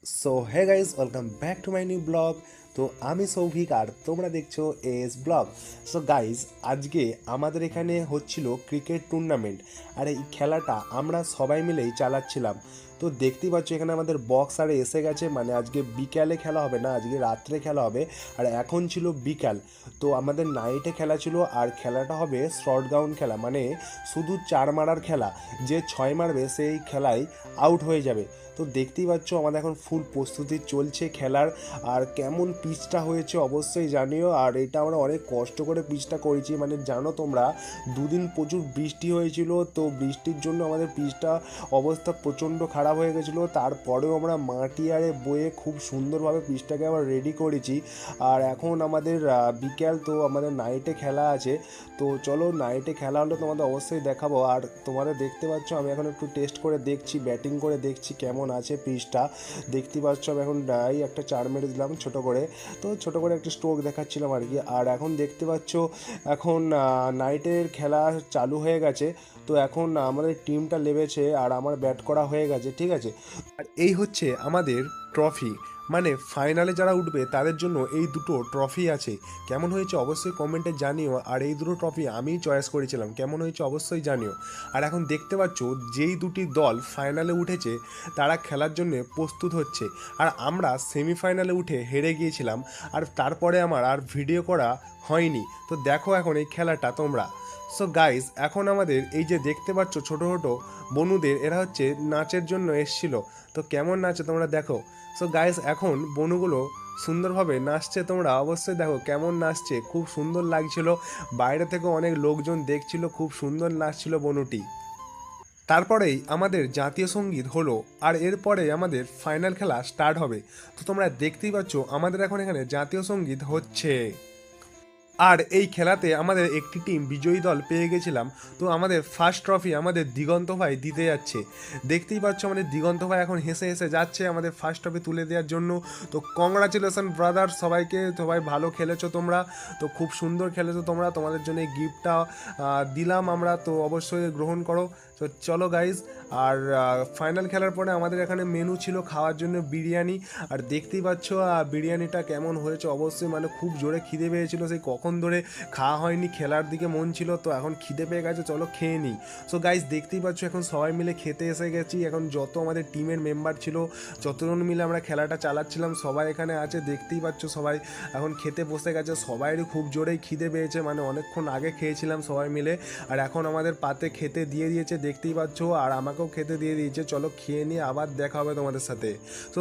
So hey guys welcome back to my new blog. তো আমি সৌভিক আর তোমরা দেখছো এস ব্লগ। সো গাইজ, আজকে আমাদের এখানে হচ্ছিল ক্রিকেট টুর্নামেন্ট, আর এই খেলাটা আমরা সবাই মিলেই চালাচ্ছিলাম। তো দেখতেই পাচ্ছ এখানে আমাদের বক্স আরে এসে গেছে, মানে আজকে বিকালে খেলা হবে না, আজকে রাত্রে খেলা হবে। আর এখন ছিল বিকাল, তো আমাদের নাইটে খেলা ছিল। আর খেলাটা হবে শর্ট গাউন খেলা, মানে শুধু চার মারার খেলা। যে ছয় মারবে সেই খেলায় আউট হয়ে যাবে। তো দেখতেই পাচ্ছ আমাদের এখন ফুল প্রস্তুতি চলছে খেলার। আর কেমন পিচটা হয়েছে অবশ্যই জানিও। আর এটা আমরা অনেক কষ্ট করে পিচটা করেছি, মানে জানো তোমরা, দুদিন প্রচুর বৃষ্টি হয়েছিল, তো বৃষ্টির জন্য আমাদের পিচটা অবস্থা প্রচণ্ড খারাপ হয়ে গেছিলো। তারপরেও আমরা মাটি আরে বয়ে খুব সুন্দরভাবে পিচটাকে আবার রেডি করেছি। আর এখন আমাদের বিকেল, তো আমাদের নাইটে খেলা আছে। তো চলো, নাইটে খেলা হলে তোমাদের অবশ্যই দেখাবো। আর তোমাদের দেখতে পাচ্ছ আমি এখন একটু টেস্ট করে দেখছি, ব্যাটিং করে দেখছি কেমন আছে পিচটা। দেখতে পাচ্ছ আমি এখন এই একটা চার মেরে দিলাম ছোট করে, তো ছোট করে একটা স্ট্রোক দেখাচ্ছিলাম আর কি। আর এখন দেখতে পাচ্ছ এখন নাইটের খেলা চালু হয়ে গেছে। তো এখন আমাদের টিমটা লেবেছে আর আমার ব্যাট করা হয়ে গেছে, ঠিক আছে। আর এই হচ্ছে আমাদের ট্রফি, মানে ফাইনালে যারা উঠবে তাদের জন্য এই দুটো ট্রফি আছে। কেমন হয়েছে অবশ্যই কমেন্টে জানিও। আর এই দুটো ট্রফি আমিই চয়েস করেছিলাম, কেমন হয়েছে অবশ্যই জানিও। আর এখন দেখতে পাচ্ছ যেই দুটি দল ফাইনালে উঠেছে তারা খেলার জন্য প্রস্তুত হচ্ছে। আর আমরা সেমিফাইনালে উঠে হেরে গিয়েছিলাম, আর তারপরে আমার আর ভিডিও করা হয়নি। তো দেখো এখন এই খেলাটা তোমরা। সো গাইজ, এখন আমাদের এই যে দেখতে পাচ্ছ ছোটো ছোটো বনুদের, এরা হচ্ছে নাচের জন্য এসছিল। তো কেমন নাচে তোমরা দেখো। সো গাইজ, এখন বনুগুলো সুন্দরভাবে নাচছে, তোমরা অবশ্যই দেখো কেমন নাচছে, খুব সুন্দর লাগছিল। বাইরে থেকে অনেক লোকজন দেখছিল, খুব সুন্দর নাচছিল বনুটি। তারপরেই আমাদের জাতীয় সঙ্গীত হলো, আর এরপরে আমাদের ফাইনাল খেলা স্টার্ট হবে। তো তোমরা দেখতেই পাচ্ছ আমাদের এখন এখানে জাতীয় সঙ্গীত হচ্ছে। আর এই খেলাতে আমাদের একটি টিম বিজয়ী দল পেয়ে গেছিলাম। তো আমাদের ফার্স্ট ট্রফি আমাদের দিগন্ত ভাই দিতে যাচ্ছে। দেখতেই পাচ্ছ আমাদের দিগন্ত ভাই এখন হেসে হেসে যাচ্ছে আমাদের ফার্স্ট ট্রফি তুলে দেওয়ার জন্য। তো কংগ্রাচুলেশন ব্রাদার সবাইকে, সবাই ভালো খেলেছো তোমরা, তো খুব সুন্দর খেলেছো তোমরা, তোমাদের জন্য এই গিফটটা দিলাম আমরা, তো অবশ্যই গ্রহণ করো। তো চলো গাইজ, আর ফাইনাল খেলার পরে আমাদের এখানে মেনু ছিল খাওয়ার জন্য বিরিয়ানি। আর দেখতেই পাচ্ছ বিরিয়ানিটা কেমন হয়েছে অবশ্যই, মানে খুব জোরে খিদে পেয়েছিল, সেই কখন ধরে খাওয়া হয়নি, খেলার দিকে মন ছিল, তো এখন খিদে পেয়ে গেছে, চলো খেয়ে নিই। সো গাইজ, দেখতেই পাচ্ছ এখন সবাই মিলে খেতে এসে গেছি। এখন যত আমাদের টিমের মেম্বার ছিল, যতজন মিলে আমরা খেলাটা চালাচ্ছিলাম, সবাই এখানে আছে, দেখতেই পাচ্ছ সবাই এখন খেতে বসে গেছে। সবাইরই খুব জোরেই খিদে পেয়েছে, মানে অনেকক্ষণ আগে খেয়েছিলাম সবাই মিলে। আর এখন আমাদের পাতে খেতে দিয়ে দিয়েছে দেখতেই পাচ্ছ, আর আমাকেও খেতে দিয়ে দিয়েছে। চলো খেয়ে নিয়ে আবার দেখা হবে তোমাদের সাথে। তো